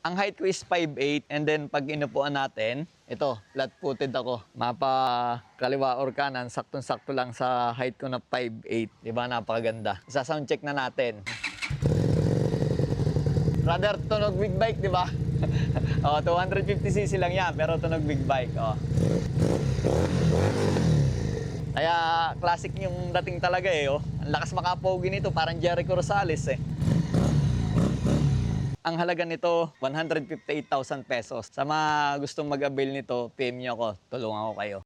Ang height ko is 5'8", and then pag inupuan natin, ito, flat-footed ako. Mapa kaliwa or kanan, saktong-sakto lang sa height ko na 5'8". Diba? Napakaganda. Isa-sound check na natin. Rather, tunog big bike, diba? 250cc lang yan, pero tunog big bike. Kaya classic yung dating talaga eh. Ang lakas makapogi nito, parang Jericho Rosales eh. Ang halaga nito, 158,000 pesos. Sa mga gustong mag-avail nito, PM nyo ako, tulungan ko kayo.